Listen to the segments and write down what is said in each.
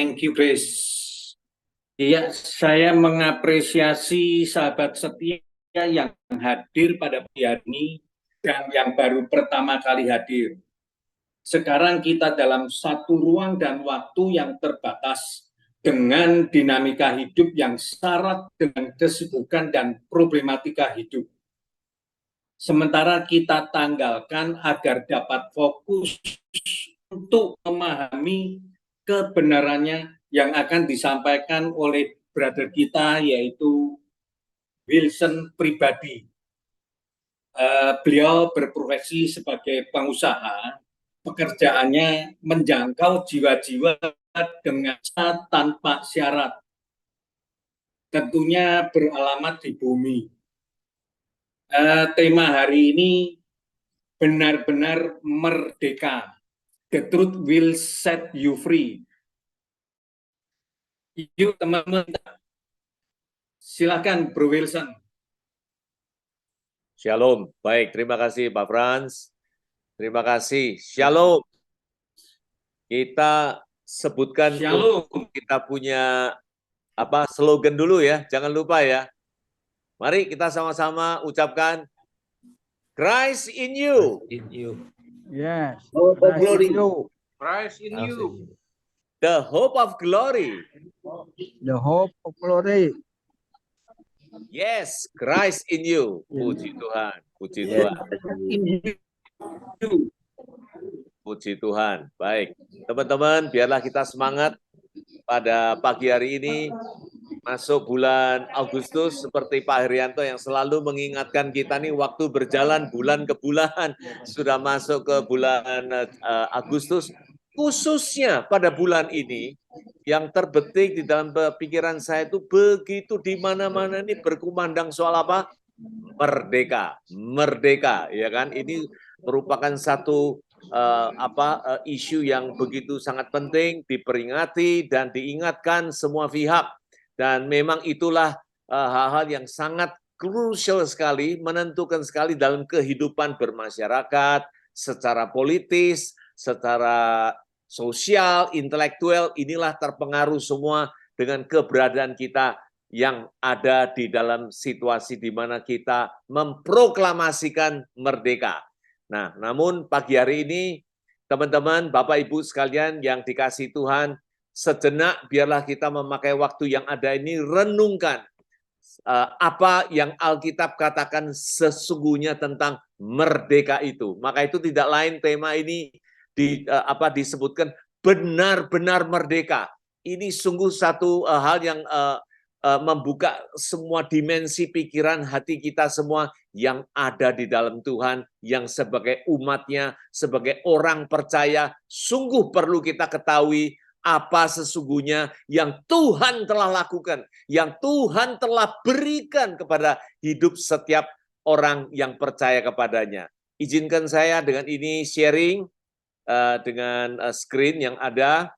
Thank you, Grace. Iya, saya mengapresiasi sahabat setia yang hadir pada pagi hari ini dan yang baru pertama kali hadir. Sekarang kita dalam satu ruang dan waktu yang terbatas dengan dinamika hidup yang syarat dengan kesibukan dan problematika hidup. Sementara kita tanggalkan agar dapat fokus untuk memahami kebenarannya yang akan disampaikan oleh brother kita, yaitu Wilson pribadi. Beliau berprofesi sebagai pengusaha, pekerjaannya menjangkau jiwa-jiwa dengan tanpa syarat. Tentunya beralamat di bumi. Tema hari ini benar-benar merdeka. The truth will set you free. Yuk teman-teman, silakan Bro Wilson. Shalom. Baik, terima kasih Pak Frans. Terima kasih. Shalom. Kita sebutkan Shalom. Kita punya slogan dulu ya. Jangan lupa ya. Mari kita sama-sama ucapkan Christ in you. In you. Yes. Hope of glory. Christ in you. The hope of glory. The hope of glory. Yes, Christ in you. Puji Tuhan. Puji Tuhan. Puji Tuhan. Baik, teman-teman, biarlah kita semangat pada pagi hari ini. Masuk bulan Agustus, seperti Pak Herianto yang selalu mengingatkan kita nih, waktu berjalan bulan ke bulan, sudah masuk ke bulan Agustus. Khususnya pada bulan ini, yang terbetik di dalam pikiran saya itu begitu di mana-mana ini berkumandang soal apa? Merdeka, merdeka, ya kan? Ini merupakan satu isu yang begitu sangat penting, diperingati dan diingatkan semua pihak. Dan memang itulah hal-hal yang sangat krusial sekali, menentukan sekali dalam kehidupan bermasyarakat, secara politis, secara sosial, intelektual, inilah terpengaruh semua dengan keberadaan kita yang ada di dalam situasi di mana kita memproklamasikan merdeka. Nah, namun pagi hari ini, teman-teman, Bapak Ibu sekalian yang dikasihi Tuhan, sejenak biarlah kita memakai waktu yang ada ini, renungkan apa yang Alkitab katakan sesungguhnya tentang merdeka itu. Maka itu tidak lain tema ini disebutkan benar-benar merdeka. Ini sungguh satu hal yang membuka semua dimensi pikiran hati kita semua yang ada di dalam Tuhan, yang sebagai umatnya, sebagai orang percaya, sungguh perlu kita ketahui apa sesungguhnya yang Tuhan telah lakukan, yang Tuhan telah berikan kepada hidup setiap orang yang percaya kepadanya. Izinkan saya dengan ini sharing dengan screen yang ada.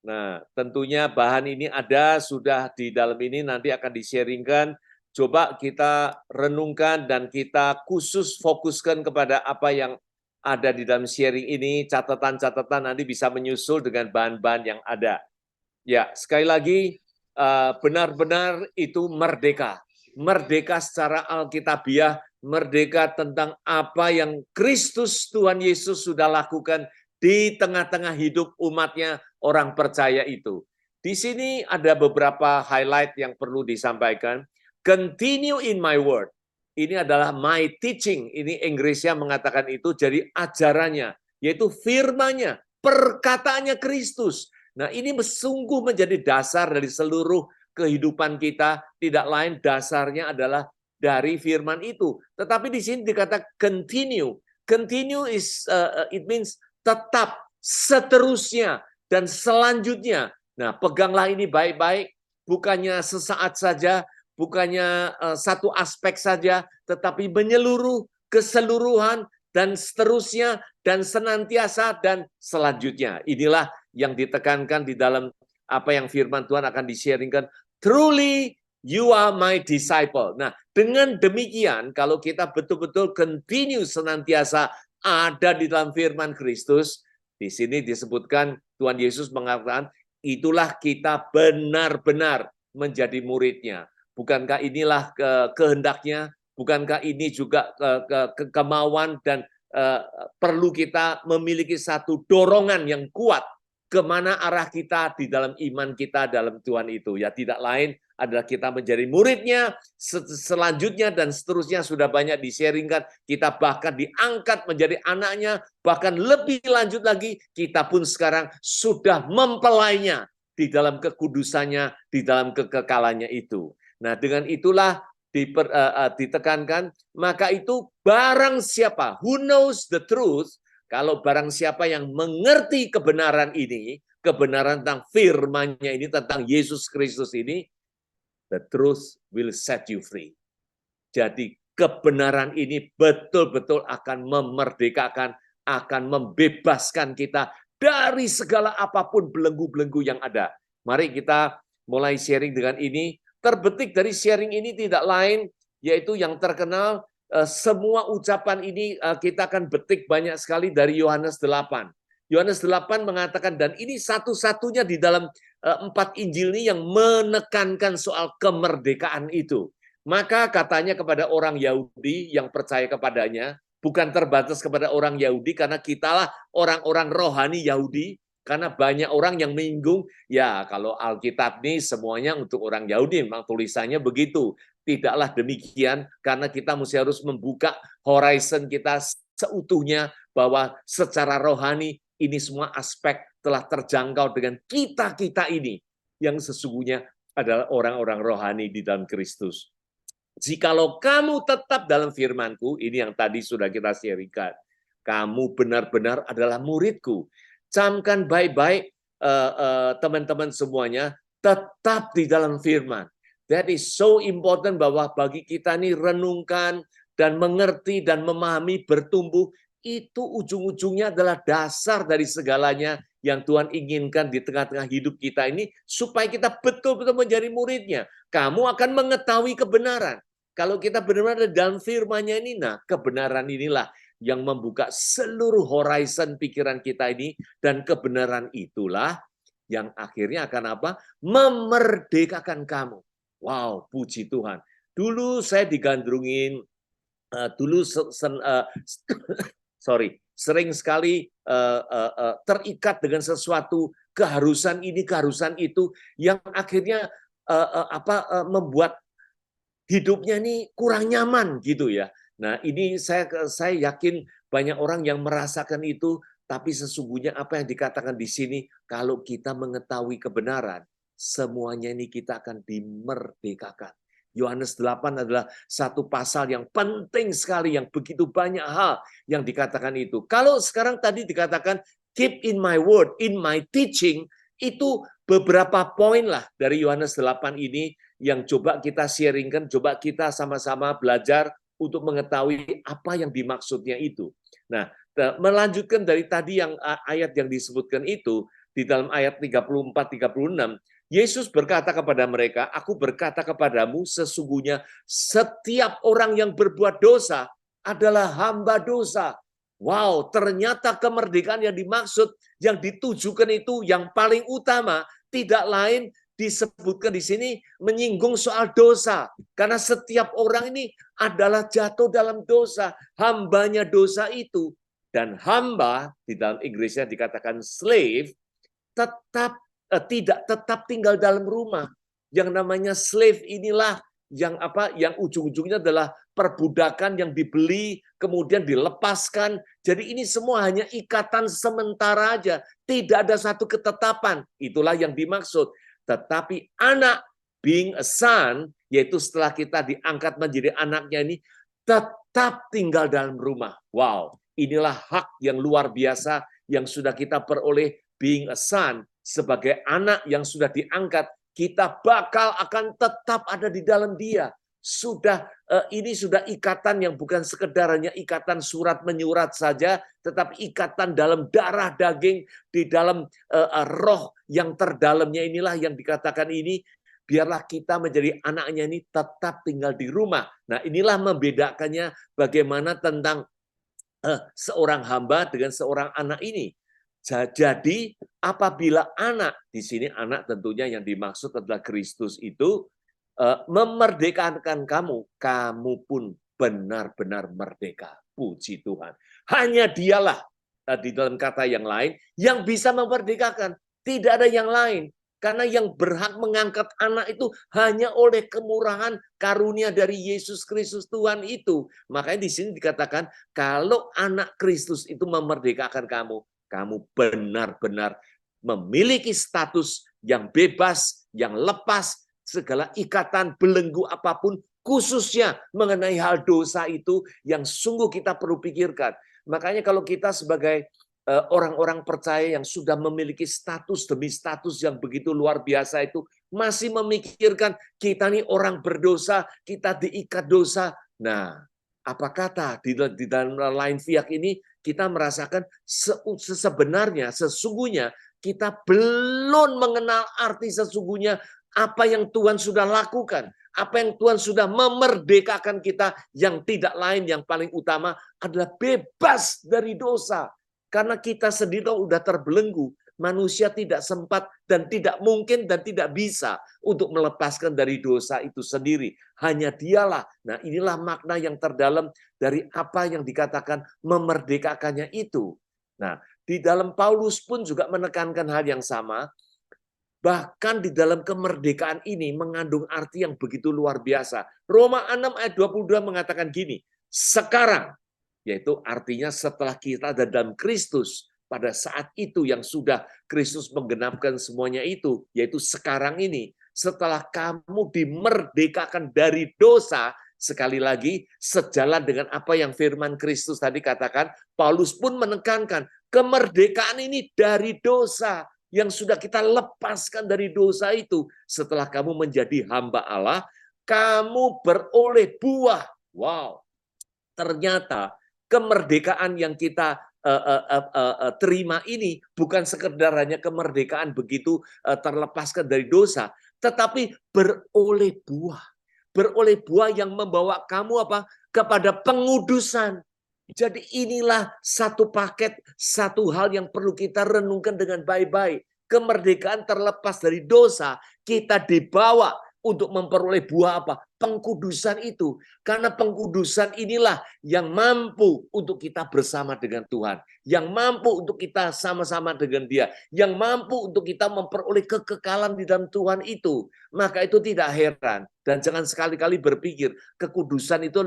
Nah, tentunya bahan ini ada, sudah di dalam ini, nanti akan di-sharingkan. Coba kita renungkan dan kita khusus fokuskan kepada apa yang ada di dalam sharing ini, catatan-catatan nanti bisa menyusul dengan bahan-bahan yang ada. Ya, sekali lagi, benar-benar itu merdeka. Merdeka secara alkitabiah, merdeka tentang apa yang Kristus Tuhan Yesus sudah lakukan di tengah-tengah hidup umatnya, orang percaya itu. Di sini ada beberapa highlight yang perlu disampaikan. Continue in my word. Ini adalah my teaching. Ini Inggrisnya mengatakan itu, jadi ajarannya, yaitu firman-Nya, perkataannya Kristus. Nah, ini sungguh menjadi dasar dari seluruh kehidupan kita. Tidak lain dasarnya adalah dari firman itu. Tetapi di sini dikatakan continue. Continue it means tetap, seterusnya, dan selanjutnya. Nah, peganglah ini baik-baik, bukannya sesaat saja, bukannya satu aspek saja, tetapi menyeluruh, keseluruhan, dan seterusnya, dan senantiasa, dan selanjutnya. Inilah yang ditekankan di dalam apa yang firman Tuhan akan di-sharingkan. Truly, you are my disciple. Nah, dengan demikian, kalau kita betul-betul continue senantiasa ada di dalam firman Kristus, di sini disebutkan Tuhan Yesus mengatakan, itulah kita benar-benar menjadi muridnya. Bukankah inilah kehendaknya? Bukankah ini juga kemauan dan perlu kita memiliki satu dorongan yang kuat kemana arah kita di dalam iman kita dalam Tuhan itu? Ya tidak lain adalah kita menjadi muridnya, selanjutnya dan seterusnya sudah banyak di-sharingkan, kita bahkan diangkat menjadi anaknya, bahkan lebih lanjut lagi, kita pun sekarang sudah mempelainya di dalam kekudusannya, di dalam kekekalannya itu. Nah, dengan itulah ditekankan, maka itu barang siapa, who knows the truth, kalau barang siapa yang mengerti kebenaran ini, kebenaran tentang firman-Nya ini, tentang Yesus Kristus ini, the truth will set you free. Jadi kebenaran ini betul-betul akan memerdekakan, akan membebaskan kita dari segala apapun belenggu-belenggu yang ada. Mari kita mulai sharing dengan ini. Terbetik dari sharing ini tidak lain, yaitu yang terkenal, semua ucapan ini kita akan betik banyak sekali dari Yohanes 8. Yohanes 8 mengatakan, dan ini satu-satunya di dalam 4 Injil ini yang menekankan soal kemerdekaan itu. Maka katanya kepada orang Yahudi yang percaya kepadanya, bukan terbatas kepada orang Yahudi, karena kitalah orang-orang rohani Yahudi, karena banyak orang yang menyinggung, ya kalau Alkitab ini semuanya untuk orang Yahudi, memang tulisannya begitu. Tidaklah demikian, karena kita mesti harus membuka horizon kita seutuhnya, bahwa secara rohani ini semua aspek telah terjangkau dengan kita-kita ini, yang sesungguhnya adalah orang-orang rohani di dalam Kristus. Jikalau kamu tetap dalam firman-Ku, ini yang tadi sudah kita sharingkan, kamu benar-benar adalah murid-Ku. Camkan baik-baik teman-teman semuanya, tetap di dalam firman. That is so important, bahwa bagi kita ini renungkan dan mengerti dan memahami, bertumbuh, itu ujung-ujungnya adalah dasar dari segalanya yang Tuhan inginkan di tengah-tengah hidup kita ini, supaya kita betul-betul menjadi muridnya. Kamu akan mengetahui kebenaran. Kalau kita benar-benar dalam firman-Nya ini, nah kebenaran inilah yang membuka seluruh horizon pikiran kita ini, dan kebenaran itulah yang akhirnya akan apa? Memerdekakan kamu. Wow, puji Tuhan. Dulu saya digandrungin, sering sekali terikat dengan sesuatu, keharusan ini, keharusan itu, yang akhirnya membuat hidupnya ini kurang nyaman gitu ya. Nah, ini saya yakin banyak orang yang merasakan itu, tapi sesungguhnya apa yang dikatakan di sini, kalau kita mengetahui kebenaran, semuanya ini kita akan dimerdekakan. Yohanes 8 adalah satu pasal yang penting sekali, yang begitu banyak hal yang dikatakan itu. Kalau sekarang tadi dikatakan, keep in my word, in my teaching, itu beberapa poin lah dari Yohanes 8 ini yang coba kita sharingkan, coba kita sama-sama belajar untuk mengetahui apa yang dimaksudnya itu. Nah, melanjutkan dari tadi yang ayat yang disebutkan itu, di dalam ayat 34-36, Yesus berkata kepada mereka, aku berkata kepadamu, sesungguhnya setiap orang yang berbuat dosa adalah hamba dosa. Wow, ternyata kemerdekaan yang dimaksud, yang ditujukan itu yang paling utama, tidak lain disebutkan di sini menyinggung soal dosa. Karena setiap orang ini adalah jatuh dalam dosa, hambanya dosa itu. Dan hamba, di dalam Inggrisnya dikatakan slave, tidak tetap tinggal dalam rumah. Yang namanya slave inilah yang ujung-ujungnya adalah perbudakan yang dibeli, kemudian dilepaskan. Jadi ini semua hanya ikatan sementara aja. Tidak ada satu ketetapan. Itulah yang dimaksud. Tetapi anak, being a son, yaitu setelah kita diangkat menjadi anaknya ini, tetap tinggal dalam rumah. Wow, inilah hak yang luar biasa yang sudah kita peroleh, being a son, sebagai anak yang sudah diangkat, kita bakal akan tetap ada di dalam Dia. Ini sudah ikatan yang bukan sekedar hanya ikatan surat menyurat saja, tetapi ikatan dalam darah daging, di dalam roh yang terdalamnya inilah yang dikatakan ini, biarlah kita menjadi anaknya ini tetap tinggal di rumah. Nah, inilah membedakannya bagaimana tentang seorang hamba dengan seorang anak ini. Jadi apabila anak, di sini anak tentunya yang dimaksud adalah Kristus itu memerdekakan kamu, kamu pun benar-benar merdeka. Puji Tuhan. Hanya dialah, di dalam kata yang lain, yang bisa memerdekakan. Tidak ada yang lain. Karena yang berhak mengangkat anak itu hanya oleh kemurahan karunia dari Yesus Kristus Tuhan itu. Makanya di sini dikatakan, kalau anak Kristus itu memerdekakan kamu, kamu benar-benar memiliki status yang bebas, yang lepas, segala ikatan belenggu apapun, khususnya mengenai hal dosa itu yang sungguh kita perlu pikirkan. Makanya kalau kita sebagai orang-orang percaya yang sudah memiliki status demi status yang begitu luar biasa itu, masih memikirkan kita ini orang berdosa, kita diikat dosa. Nah, apa kata di dalam lain pihak ini, kita merasakan sebenarnya, sesungguhnya kita belum mengenal arti sesungguhnya apa yang Tuhan sudah lakukan, apa yang Tuhan sudah memerdekakan kita, yang tidak lain, yang paling utama adalah bebas dari dosa. Karena kita sendiri sudah terbelenggu, manusia tidak sempat dan tidak mungkin dan tidak bisa untuk melepaskan dari dosa itu sendiri. Hanya dialah. Nah, inilah makna yang terdalam dari apa yang dikatakan memerdekakannya itu. Nah, di dalam Paulus pun juga menekankan hal yang sama. Bahkan di dalam kemerdekaan ini mengandung arti yang begitu luar biasa. Roma 6 ayat 22 mengatakan gini, sekarang, yaitu artinya setelah kita ada dalam Kristus, pada saat itu yang sudah Kristus menggenapkan semuanya itu, yaitu sekarang ini, setelah kamu dimerdekakan dari dosa, sekali lagi, sejalan dengan apa yang firman Kristus tadi katakan, Paulus pun menekankan, kemerdekaan ini dari dosa, yang sudah kita lepaskan dari dosa itu, setelah kamu menjadi hamba Allah, kamu beroleh buah. Wow, ternyata kemerdekaan yang kita terima ini bukan sekedar hanya kemerdekaan begitu terlepaskan dari dosa, tetapi beroleh buah. Beroleh buah yang membawa kamu apa? Kepada pengudusan. Jadi inilah satu paket, satu hal yang perlu kita renungkan dengan baik-baik. Kemerdekaan terlepas dari dosa, kita dibawa untuk memperoleh buah apa? Pengkudusan itu. Karena pengkudusan inilah yang mampu untuk kita bersama dengan Tuhan. Yang mampu untuk kita sama-sama dengan Dia. Yang mampu untuk kita memperoleh kekekalan di dalam Tuhan itu. Maka itu tidak heran. Dan jangan sekali-kali berpikir kekudusan itu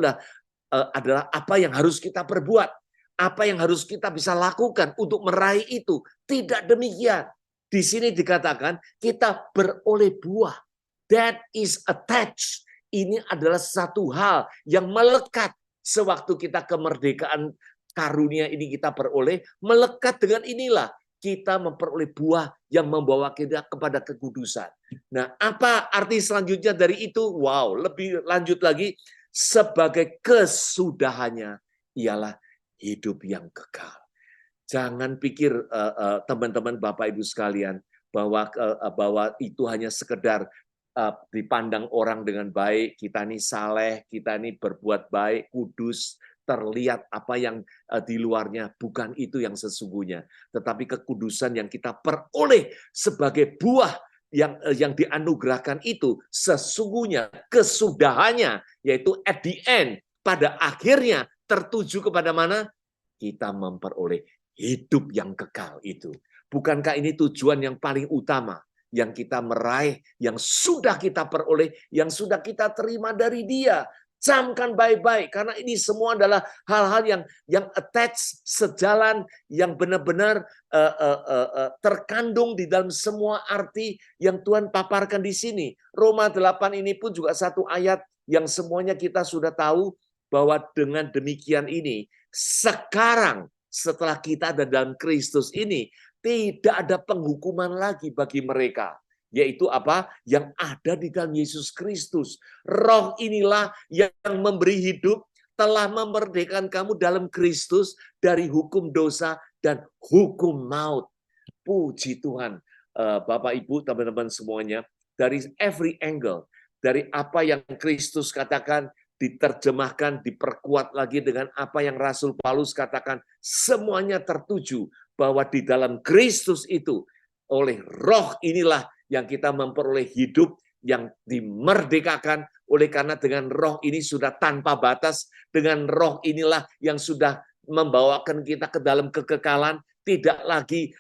adalah apa yang harus kita perbuat. Apa yang harus kita bisa lakukan untuk meraih itu. Tidak demikian. Di sini dikatakan kita beroleh buah. That is attached. Ini adalah satu hal yang melekat sewaktu kita kemerdekaan karunia ini kita peroleh, melekat dengan inilah kita memperoleh buah yang membawa kita kepada kekudusan. Nah, apa arti selanjutnya dari itu? Wow, lebih lanjut lagi, sebagai kesudahannya ialah hidup yang kekal. Jangan pikir teman-teman Bapak Ibu sekalian bahwa itu hanya sekedar dipandang orang dengan baik, kita ini saleh, kita ini berbuat baik, kudus, terlihat apa yang di luarnya, bukan itu yang sesungguhnya. Tetapi kekudusan yang kita peroleh sebagai buah yang dianugerahkan itu, sesungguhnya kesudahannya, yaitu at the end, pada akhirnya tertuju kepada mana? Kita memperoleh hidup yang kekal itu. Bukankah ini tujuan yang paling utama? Yang kita meraih, yang sudah kita peroleh, yang sudah kita terima dari Dia. Camkan baik-baik, karena ini semua adalah hal-hal yang attach, sejalan, yang benar-benar terkandung di dalam semua arti yang Tuhan paparkan di sini. Roma 8 ini pun juga satu ayat yang semuanya kita sudah tahu, bahwa dengan demikian ini, sekarang setelah kita ada dalam Kristus ini, tidak ada penghukuman lagi bagi mereka. Yaitu apa? Yang ada di dalam Yesus Kristus. Roh inilah yang memberi hidup, telah memerdekakan kamu dalam Kristus dari hukum dosa dan hukum maut. Puji Tuhan. Bapak, Ibu, teman-teman semuanya. Dari every angle. Dari apa yang Kristus katakan, diterjemahkan, diperkuat lagi dengan apa yang Rasul Paulus katakan, semuanya tertuju bahwa di dalam Kristus itu, oleh roh inilah yang kita memperoleh hidup yang dimerdekakan. Oleh karena dengan roh ini sudah tanpa batas, dengan roh inilah yang sudah membawakan kita ke dalam kekekalan, tidak lagi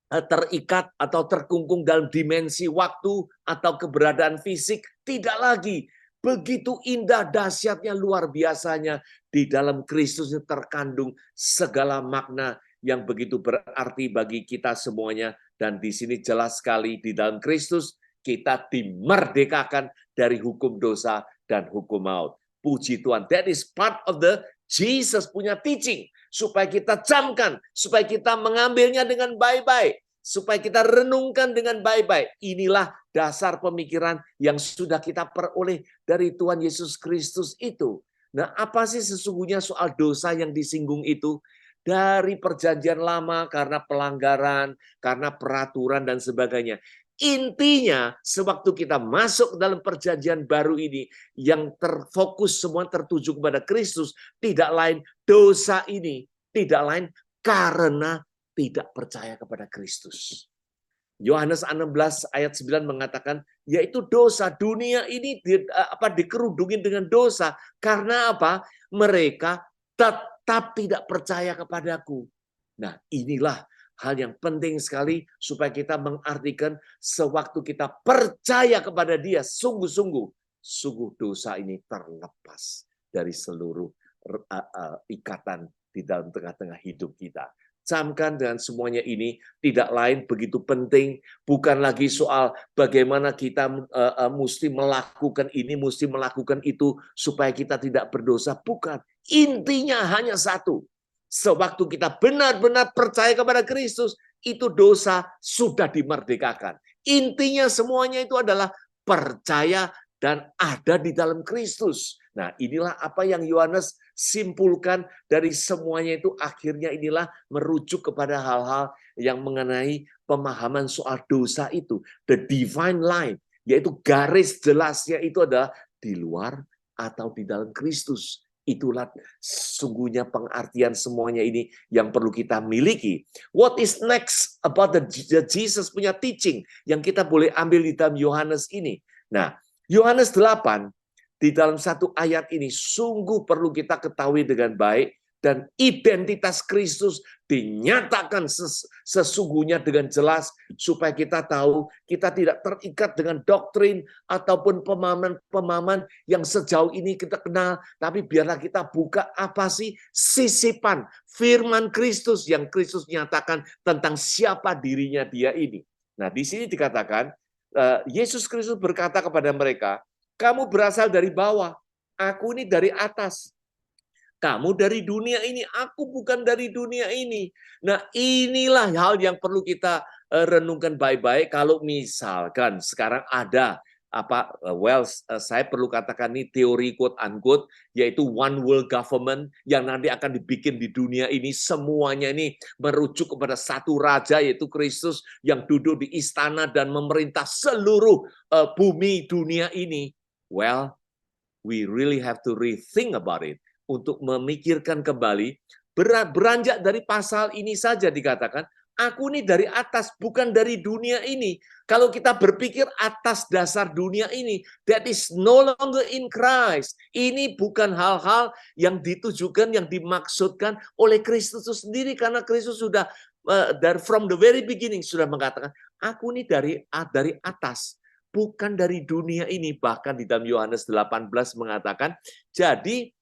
terikat atau terkungkung dalam dimensi waktu atau keberadaan fisik, tidak lagi. Begitu indah, dahsyatnya, luar biasanya di dalam Kristus terkandung segala makna yang begitu berarti bagi kita semuanya. Dan di sini jelas sekali di dalam Kristus kita dimerdekakan dari hukum dosa dan hukum maut. Puji Tuhan, that is part of the Jesus punya teaching, supaya kita camkan, supaya kita mengambilnya dengan baik-baik, supaya kita renungkan dengan baik-baik. Inilah dasar pemikiran yang sudah kita peroleh dari Tuhan Yesus Kristus itu. Nah, apa sih sesungguhnya soal dosa yang disinggung itu? Dari perjanjian lama karena pelanggaran, karena peraturan dan sebagainya. Intinya, sewaktu kita masuk dalam perjanjian baru ini, yang terfokus semua tertuju kepada Kristus, tidak lain dosa ini, tidak lain karena tidak percaya kepada Kristus. Yohanes 16 ayat 9 mengatakan, yaitu dosa dunia ini dikerudungin dengan dosa. Karena apa? Mereka tetap tidak percaya kepadaku. Nah, inilah hal yang penting sekali supaya kita mengartikan sewaktu kita percaya kepada Dia, sungguh dosa ini terlepas dari seluruh ikatan di dalam tengah-tengah hidup kita. Camkan dengan semuanya ini tidak lain begitu penting, bukan lagi soal bagaimana kita mesti melakukan ini, mesti melakukan itu supaya kita tidak berdosa, bukan. Intinya hanya satu. Sewaktu kita benar-benar percaya kepada Kristus, itu dosa sudah dimerdekakan. Intinya semuanya itu adalah percaya dan ada di dalam Kristus. Nah, inilah apa yang Yohanes simpulkan dari semuanya itu, akhirnya inilah merujuk kepada hal-hal yang mengenai pemahaman soal dosa itu. The divine line, yaitu garis jelasnya itu adalah di luar atau di dalam Kristus. Itulah sungguhnya pengertian semuanya ini yang perlu kita miliki. What is next about the Jesus punya teaching yang kita boleh ambil di dalam Yohanes ini? Nah, Yohanes 8 di dalam satu ayat ini sungguh perlu kita ketahui dengan baik, dan identitas Kristus dinyatakan sesungguhnya dengan jelas supaya kita tahu kita tidak terikat dengan doktrin ataupun pemahaman yang sejauh ini kita kenal, tapi biarlah kita buka apa sih sisipan firman Kristus yang Kristus nyatakan tentang siapa dirinya Dia ini. Nah, di sini dikatakan Yesus Kristus berkata kepada mereka, kamu berasal dari bawah, aku ini dari atas. Kamu dari dunia ini, aku bukan dari dunia ini. Nah, inilah hal yang perlu kita renungkan baik-baik. Kalau misalkan sekarang ada saya perlu katakan ini teori quote unquote, yaitu one world government yang nanti akan dibikin di dunia ini, semuanya ini merujuk kepada satu raja yaitu Kristus yang duduk di istana dan memerintah seluruh bumi dunia ini. Well, we really have to rethink about it. Untuk memikirkan kembali, beranjak dari pasal ini saja dikatakan, aku ini dari atas, bukan dari dunia ini. Kalau kita berpikir atas dasar dunia ini, that is no longer in Christ. Ini bukan hal-hal yang ditujukan, yang dimaksudkan oleh Kristus itu sendiri, karena Kristus sudah from the very beginning sudah mengatakan, aku ini dari atas, bukan dari dunia ini. Bahkan di dalam Yohanes 18 mengatakan, jadi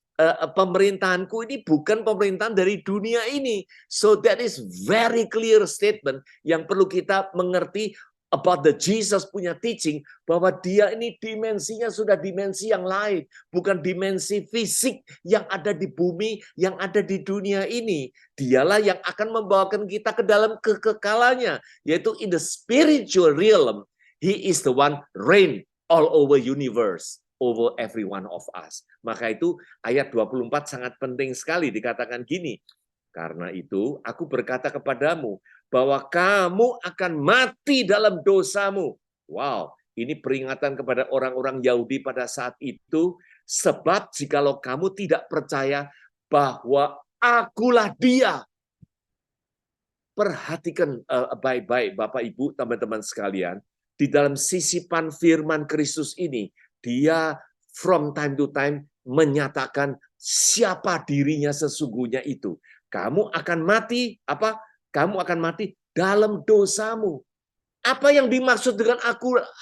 pemerintahanku ini bukan pemerintahan dari dunia ini. So that is very clear statement yang perlu kita mengerti about the Jesus punya teaching, bahwa Dia ini dimensinya sudah dimensi yang lain, bukan dimensi fisik yang ada di bumi, yang ada di dunia ini. Dialah yang akan membawakan kita ke dalam kekekalannya, yaitu in the spiritual realm. He is the one reign all over universe, over every one of us. Maka itu ayat 24 sangat penting sekali, dikatakan gini, karena itu aku berkata kepadamu bahwa kamu akan mati dalam dosamu. Wow, ini peringatan kepada orang-orang Yahudi pada saat itu, sebab jikalau kamu tidak percaya bahwa akulah Dia, perhatikan baik-baik Bapak Ibu, teman-teman sekalian, di dalam sisipan firman Kristus ini, dia from time to time menyatakan siapa dirinya sesungguhnya itu. Kamu akan mati apa? Kamu akan mati dalam dosamu. Apa yang dimaksud dengan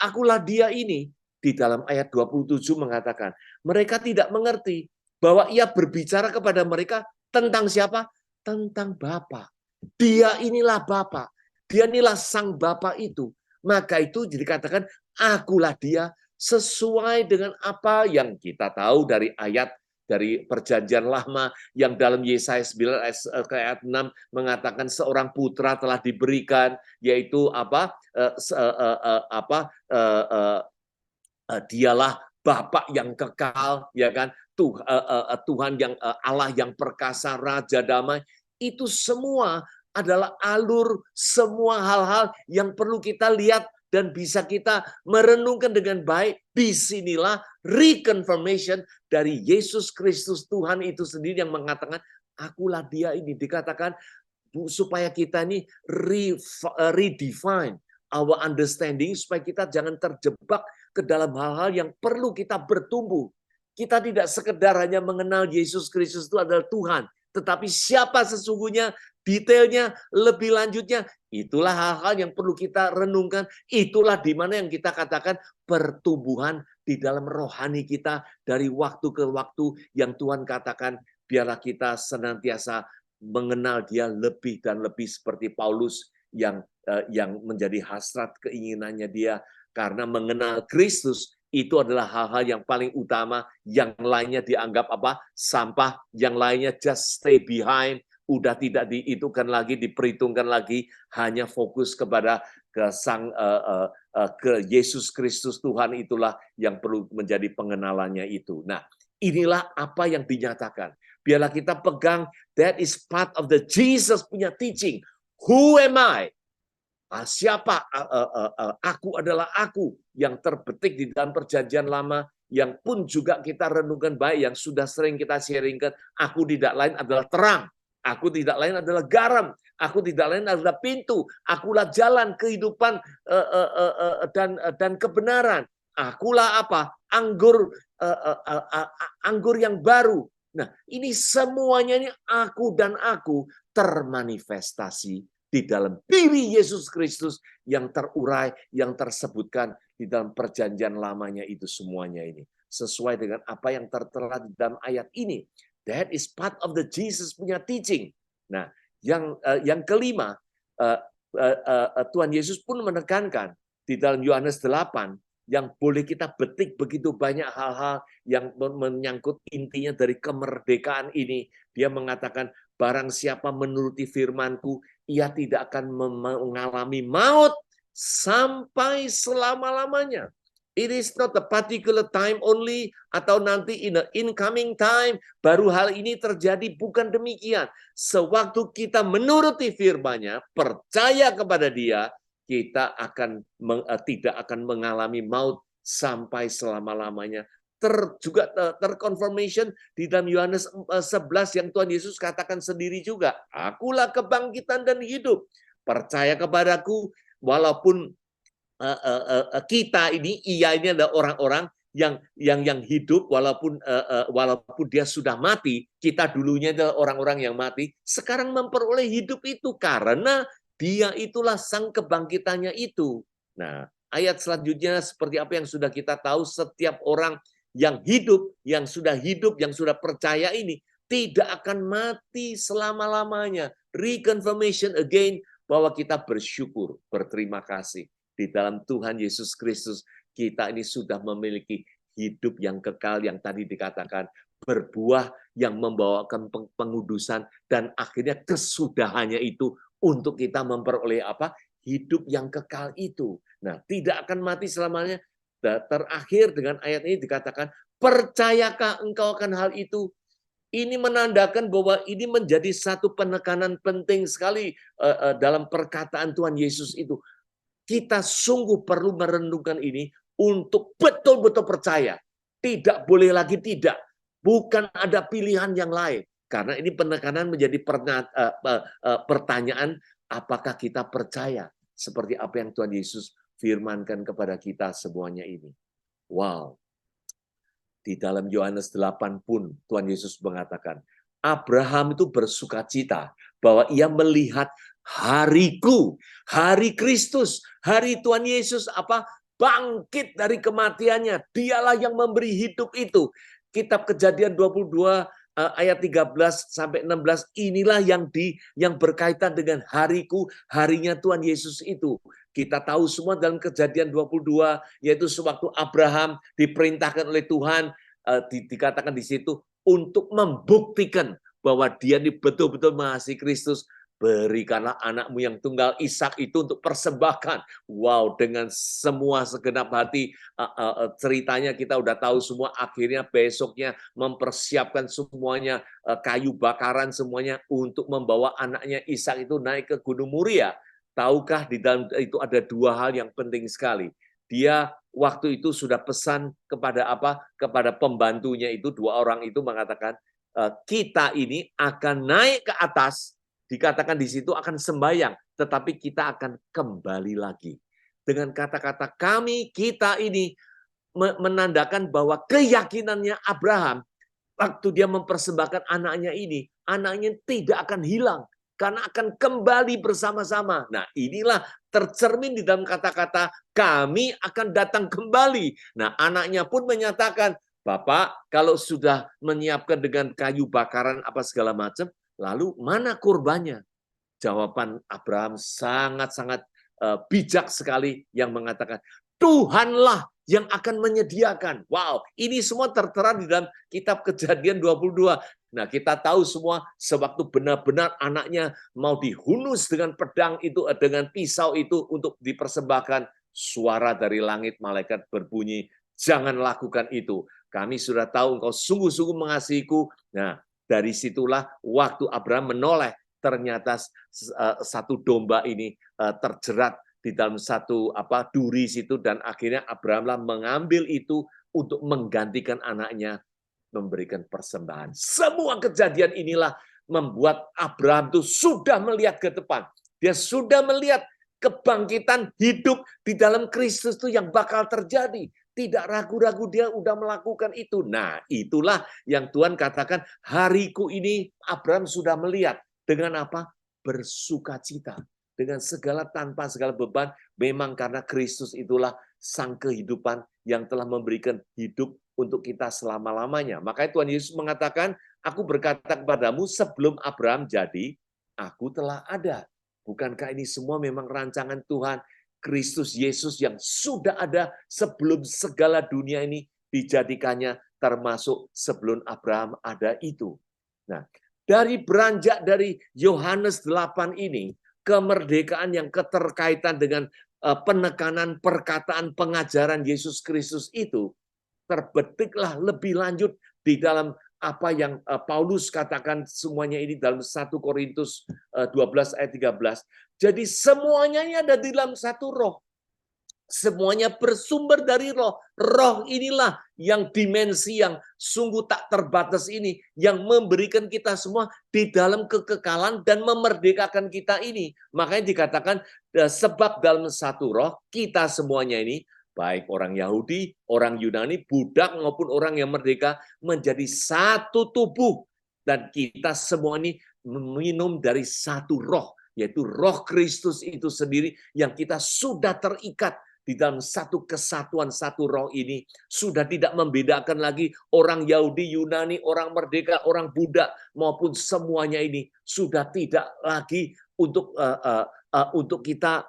akulah dia ini? Di dalam ayat 27 mengatakan, mereka tidak mengerti bahwa ia berbicara kepada mereka tentang siapa? Tentang Bapa. Dia inilah Bapa. Dia inilah sang Bapa itu. Maka itu dikatakan, akulah dia, sesuai dengan apa yang kita tahu dari ayat dari perjanjian lama yang dalam Yesaya 9 ayat 6 mengatakan seorang putra telah diberikan, yaitu dialah Bapa yang kekal, ya kan? Tuhan yang Allah yang perkasa, Raja damai. Itu semua adalah alur semua hal-hal yang perlu kita lihat dan bisa kita merenungkan dengan baik. Disinilah reconfirmation dari Yesus Kristus Tuhan itu sendiri yang mengatakan, akulah dia ini. Dikatakan supaya kita ini redefine our understanding, supaya kita jangan terjebak ke dalam hal-hal yang perlu kita bertumbuh. Kita tidak sekedar hanya mengenal Yesus Kristus itu adalah Tuhan, tetapi siapa sesungguhnya, detailnya, lebih lanjutnya, itulah hal-hal yang perlu kita renungkan. Itulah di mana yang kita katakan pertumbuhan di dalam rohani kita dari waktu ke waktu, yang Tuhan katakan biarlah kita senantiasa mengenal Dia lebih dan lebih seperti Paulus yang menjadi hasrat keinginannya dia, karena mengenal Kristus itu adalah hal-hal yang paling utama. Yang lainnya dianggap sampah, yang lainnya just stay behind, udah tidak dihitungkan lagi, diperhitungkan lagi, hanya fokus kepada ke Yesus Kristus Tuhan. Itulah yang perlu menjadi pengenalannya itu. Nah, inilah apa yang dinyatakan. Biarlah kita pegang, that is part of the Jesus punya teaching. Who am I? Siapa? Aku adalah aku, yang terbetik di dalam perjanjian lama, yang pun juga kita renungkan baik, yang sudah sering kita sharingkan. Aku tidak lain adalah terang, aku tidak lain adalah garam, aku tidak lain adalah pintu, akulah jalan kehidupan dan kebenaran. Akulah apa? Anggur yang baru. Nah, ini semuanya ini aku dan aku termanifestasi di dalam diri Yesus Kristus yang terurai, yang tersebutkan di dalam perjanjian lamanya itu semuanya ini. Sesuai dengan apa yang tertera di dalam ayat ini. That is part of the Jesus punya teaching. Nah, yang kelima, Tuhan Yesus pun menekankan di dalam Yohanes 8, yang boleh kita betik begitu banyak hal-hal yang menyangkut intinya dari kemerdekaan ini. Dia mengatakan, barang siapa menuruti firman-Ku, ia tidak akan mengalami maut sampai selama-lamanya. It is not a particular time only, atau nanti in the incoming time baru hal ini terjadi. Bukan demikian. Sewaktu kita menuruti firman-Nya, percaya kepada Dia, kita tidak akan mengalami maut sampai selama-lamanya. Juga terkonfirmation di dalam Yohanes 11 yang Tuhan Yesus katakan sendiri juga, akulah kebangkitan dan hidup. Percaya kepadaku, walaupun kita ini, ia ini adalah orang-orang yang hidup, walaupun dia sudah mati. Kita dulunya adalah orang-orang yang mati, sekarang memperoleh hidup itu karena Dia itulah sang kebangkitannya itu. Nah, ayat selanjutnya seperti apa yang sudah kita tahu, setiap orang yang hidup, yang sudah percaya ini, tidak akan mati selama-lamanya. Reconfirmation again, bahwa kita bersyukur, berterima kasih. Di dalam Tuhan Yesus Kristus, kita ini sudah memiliki hidup yang kekal, yang tadi dikatakan, berbuah yang membawakan pengudusan, dan akhirnya kesudahannya itu untuk kita memperoleh hidup yang kekal itu. Nah, tidak akan mati selamanya. Terakhir dengan ayat ini dikatakan, percayakah engkau akan hal itu? Ini menandakan bahwa ini menjadi satu penekanan penting sekali dalam perkataan Tuhan Yesus itu. Kita sungguh perlu merenungkan ini untuk betul-betul percaya. Tidak boleh lagi tidak. Bukan ada pilihan yang lain. Karena ini penekanan menjadi pertanyaan, Apakah kita percaya seperti apa yang Tuhan Yesus firmankan kepada kita semuanya ini? Wow. Di dalam Yohanes 8 pun Tuhan Yesus mengatakan, Abraham itu bersukacita bahwa ia melihat hariku, hari Kristus, hari Tuhan Yesus bangkit dari kematiannya. Dialah yang memberi hidup itu. Kitab Kejadian 22 ayat 13 sampai 16 inilah yang berkaitan dengan hariku, harinya Tuhan Yesus itu. Kita tahu semua dalam Kejadian 22 yaitu sewaktu Abraham diperintahkan oleh Tuhan, dikatakan di situ untuk membuktikan bahwa dia ini betul-betul mengasihi Kristus. Berikanlah anakmu yang tunggal Ishak itu untuk persembahkan. Wow, dengan semua segenap hati, ceritanya kita udah tahu semua. Akhirnya besoknya mempersiapkan semuanya, kayu bakaran semuanya untuk membawa anaknya Ishak itu naik ke Gunung Moria. Tahukah di dalam itu ada dua hal yang penting sekali. Dia waktu itu sudah pesan kepada pembantunya itu, dua orang itu mengatakan, kita ini akan naik ke atas. Dikatakan di situ akan sembahyang, tetapi kita akan kembali lagi. Dengan kata-kata kami, kita ini menandakan bahwa keyakinannya Abraham, waktu dia mempersembahkan anaknya ini, anaknya tidak akan hilang, karena akan kembali bersama-sama. Nah, inilah tercermin di dalam kata-kata, kami akan datang kembali. Nah, anaknya pun menyatakan, Bapak, kalau sudah menyiapkan dengan kayu bakaran apa segala macam, lalu mana kurbannya? Jawaban Abraham sangat-sangat bijak sekali yang mengatakan, Tuhanlah yang akan menyediakan. Wow, ini semua tertera di dalam kitab Kejadian 22. Nah, kita tahu semua sewaktu benar-benar anaknya mau dihunus dengan pedang itu, dengan pisau itu untuk dipersembahkan, suara dari langit malaikat berbunyi, jangan lakukan itu. Kami sudah tahu engkau sungguh-sungguh mengasihiku. Nah, dari situlah waktu Abraham menoleh, ternyata satu domba ini terjerat di dalam satu duri situ, dan akhirnya Abrahamlah mengambil itu untuk menggantikan anaknya, memberikan persembahan. Semua kejadian inilah membuat Abraham itu sudah melihat ke depan. Dia sudah melihat kebangkitan hidup di dalam Kristus itu yang bakal terjadi. Tidak ragu-ragu dia udah melakukan itu. Nah, itulah yang Tuhan katakan, hariku ini Abraham sudah melihat. Dengan apa? Bersukacita. Dengan segala tanpa segala beban, memang karena Kristus itulah sang kehidupan yang telah memberikan hidup untuk kita selama-lamanya. Makanya Tuhan Yesus mengatakan, aku berkata kepadamu sebelum Abraham jadi, aku telah ada. Bukankah ini semua memang rancangan Tuhan? Kristus Yesus yang sudah ada sebelum segala dunia ini dijadikannya, termasuk sebelum Abraham ada itu. Nah, dari beranjak dari Yohanes 8 ini, kemerdekaan yang keterkaitan dengan penekanan perkataan pengajaran Yesus Kristus itu, terbetiklah lebih lanjut di dalam apa yang Paulus katakan semuanya ini dalam 1 Korintus 12 ayat 13. Jadi semuanya ini ada di dalam satu roh. Semuanya bersumber dari roh. Roh inilah yang dimensi yang sungguh tak terbatas ini, yang memberikan kita semua di dalam kekekalan dan memerdekakan kita ini. Makanya dikatakan, sebab dalam satu roh, kita semuanya ini, baik orang Yahudi, orang Yunani, budak maupun orang yang merdeka, menjadi satu tubuh. Dan kita semua ini meminum dari satu roh, yaitu roh Kristus itu sendiri yang kita sudah terikat di dalam satu kesatuan, satu roh ini. Sudah tidak membedakan lagi orang Yahudi, Yunani, orang merdeka, orang budak, maupun semuanya ini. Sudah tidak lagi untuk kita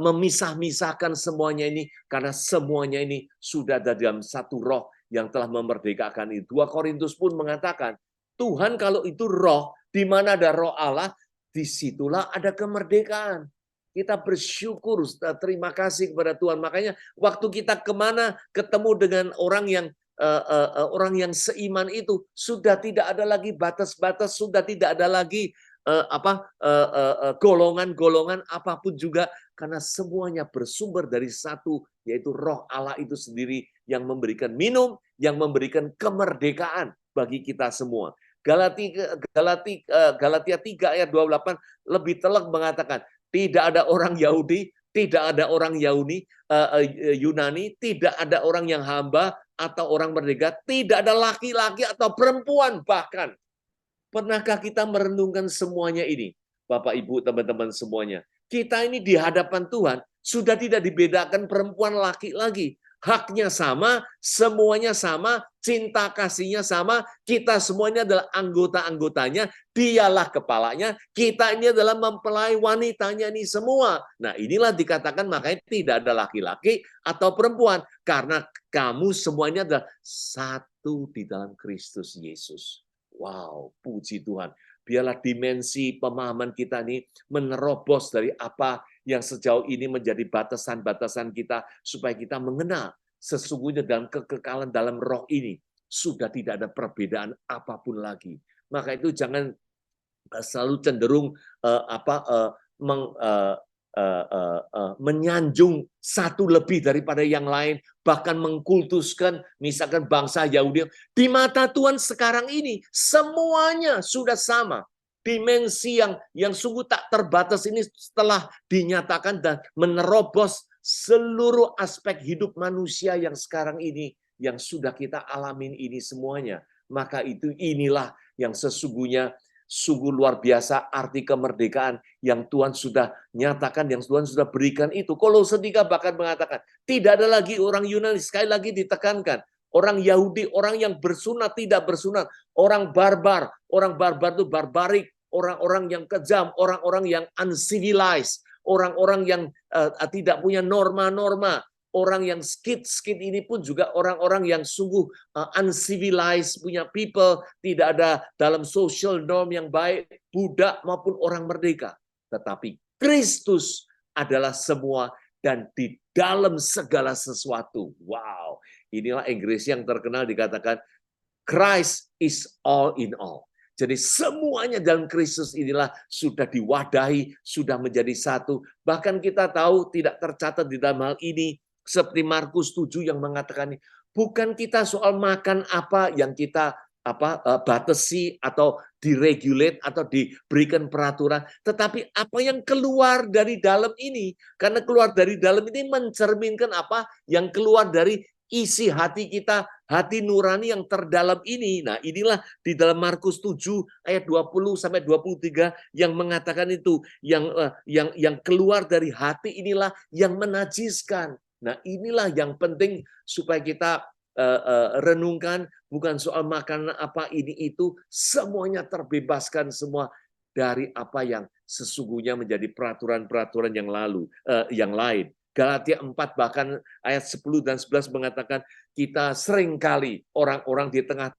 memisah-misahkan semuanya ini, karena semuanya ini sudah ada dalam satu roh yang telah memerdekakan itu. 2 Korintus pun mengatakan, Tuhan kalau itu roh, di mana ada roh Allah, disitulah ada kemerdekaan. Kita bersyukur, terima kasih kepada Tuhan. Makanya waktu kita kemana ketemu dengan orang yang seiman itu, sudah tidak ada lagi batas-batas, sudah tidak ada lagi golongan-golongan apapun juga, karena semuanya bersumber dari satu, yaitu roh Allah itu sendiri yang memberikan minum, yang memberikan kemerdekaan bagi kita semua. Galatia 3 ayat 28 lebih telak mengatakan, tidak ada orang Yahudi, tidak ada orang Yunani, tidak ada orang yang hamba atau orang merdeka, tidak ada laki-laki atau perempuan bahkan. Pernahkah kita merenungkan semuanya ini? Bapak, Ibu, teman-teman semuanya. Kita ini di hadapan Tuhan sudah tidak dibedakan perempuan laki lagi. Haknya sama, semuanya sama, cinta kasihnya sama, kita semuanya adalah anggota-anggotanya, dialah kepalanya, kita ini adalah mempelai wanitanya ini semua. Nah, inilah dikatakan makanya tidak ada laki-laki atau perempuan, karena kamu semuanya adalah satu di dalam Kristus Yesus. Wow, puji Tuhan. Biarlah dimensi pemahaman kita ini menerobos dari apa yang sejauh ini menjadi batasan-batasan kita, supaya kita mengenal sesungguhnya dalam kekekalan dalam roh ini sudah tidak ada perbedaan apapun lagi. Maka itu jangan selalu cenderung menyanjung satu lebih daripada yang lain, bahkan mengkultuskan misalkan bangsa Yahudi. Di mata Tuhan sekarang ini semuanya sudah sama. Dimensi yang sungguh tak terbatas ini setelah dinyatakan dan menerobos seluruh aspek hidup manusia yang sekarang ini, yang sudah kita alamin ini semuanya. Maka inilah yang sesungguhnya sungguh luar biasa arti kemerdekaan yang Tuhan sudah nyatakan, yang Tuhan sudah berikan itu. Kolose 3 bahkan mengatakan, tidak ada lagi orang Yunani, sekali lagi ditekankan. Orang Yahudi, orang yang bersunat, tidak bersunat. Orang barbar itu barbarik. Orang-orang yang kejam, orang-orang yang uncivilized. Orang-orang yang tidak punya norma-norma. Orang yang skit ini pun juga orang-orang yang sungguh uncivilized, punya people, tidak ada dalam social norm yang baik, budak maupun orang merdeka. Tetapi Kristus adalah semua dan di dalam segala sesuatu. Wow, inilah Inggris yang terkenal dikatakan Christ is all in all. Jadi semuanya dalam Kristus inilah sudah diwadahi, sudah menjadi satu. Bahkan kita tahu tidak tercatat di dalam hal ini, seperti Markus 7 yang mengatakan, bukan kita soal makan apa yang kita batasi atau diregulate atau diberikan peraturan, tetapi apa yang keluar dari dalam ini. Karena keluar dari dalam ini mencerminkan apa yang keluar dari isi hati kita, hati nurani yang terdalam ini. Nah, inilah di dalam Markus 7 ayat 20 sampai 23 yang mengatakan itu, yang keluar dari hati inilah yang menajiskan. Nah, inilah yang penting supaya kita renungkan, bukan soal makanan apa ini itu, semuanya terbebaskan semua dari apa yang sesungguhnya menjadi peraturan-peraturan yang lain. Galatia 4 bahkan ayat 10 dan 11 mengatakan kita seringkali orang-orang di tengah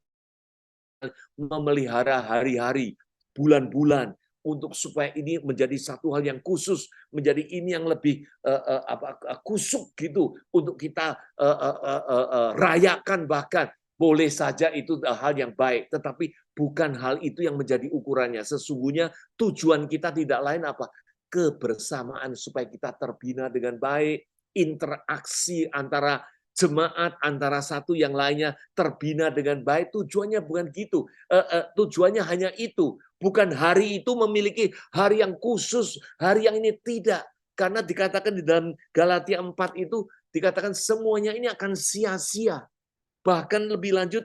memelihara hari-hari, bulan-bulan untuk supaya ini menjadi satu hal yang khusus, menjadi ini yang lebih kusuk gitu untuk kita rayakan. Bahkan boleh saja itu hal yang baik, tetapi bukan hal itu yang menjadi ukurannya. Sesungguhnya tujuan kita tidak lain apa? Kebersamaan supaya kita terbina dengan baik, interaksi antara jemaat, antara satu yang lainnya terbina dengan baik. Tujuannya bukan gitu. Tujuannya hanya itu. Bukan hari itu memiliki hari yang khusus, hari yang ini tidak. Karena dikatakan di dalam Galatia 4 itu, dikatakan semuanya ini akan sia-sia. Bahkan lebih lanjut,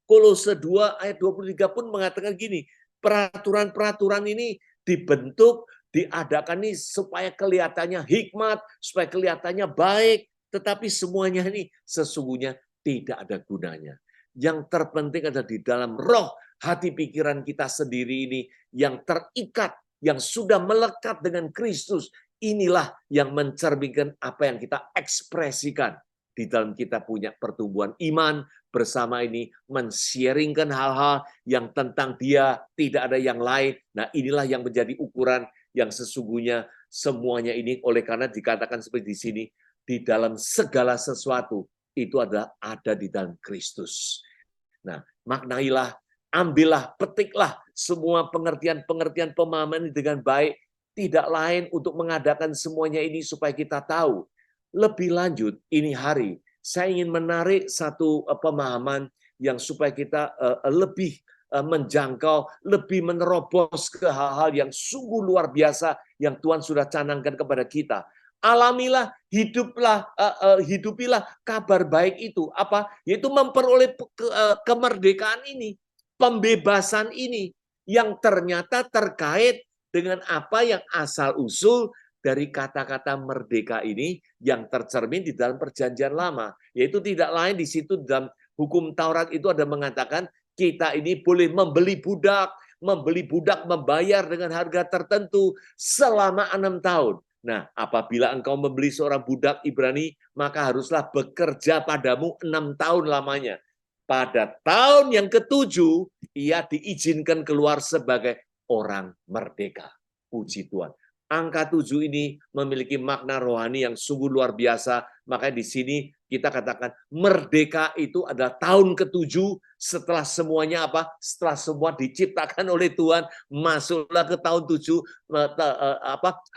Kolose 2 ayat 23 pun mengatakan gini, peraturan-peraturan ini dibentuk, diadakan ini supaya kelihatannya hikmat, supaya kelihatannya baik, tetapi semuanya ini sesungguhnya tidak ada gunanya. Yang terpenting adalah di dalam roh, hati pikiran kita sendiri ini yang terikat, yang sudah melekat dengan Kristus. Inilah yang mencerminkan apa yang kita ekspresikan. Di dalam kita punya pertumbuhan iman, bersama ini men-sharingkan hal-hal yang tentang dia, tidak ada yang lain. Nah, inilah yang menjadi ukuran yang sesungguhnya semuanya ini, oleh karena dikatakan seperti di sini, di dalam segala sesuatu itu ada di dalam Kristus. Nah, maknailah, ambillah, petiklah semua pengertian-pengertian pemahaman ini dengan baik, tidak lain untuk mengadakan semuanya ini supaya kita tahu. Lebih lanjut, ini hari saya ingin menarik satu pemahaman yang supaya kita lebih menjangkau, lebih menerobos ke hal-hal yang sungguh luar biasa yang Tuhan sudah canangkan kepada kita. Alamilah, hidupilah kabar baik itu. Apa? Yaitu memperoleh kemerdekaan ini, pembebasan ini, yang ternyata terkait dengan apa yang asal-usul dari kata-kata merdeka ini yang tercermin di dalam Perjanjian Lama. Yaitu tidak lain di situ dalam hukum Taurat itu ada mengatakan kita ini boleh membeli budak membayar dengan harga tertentu selama 6 tahun. Nah, apabila engkau membeli seorang budak Ibrani, maka haruslah bekerja padamu 6 tahun lamanya. Pada tahun yang ke-7, ia diizinkan keluar sebagai orang merdeka. Puji Tuhan. Angka 7 ini memiliki makna rohani yang sungguh luar biasa. Makanya di sini kita katakan merdeka itu adalah tahun ke-7 setelah semuanya apa? Setelah semua diciptakan oleh Tuhan, masuklah ke tahun 7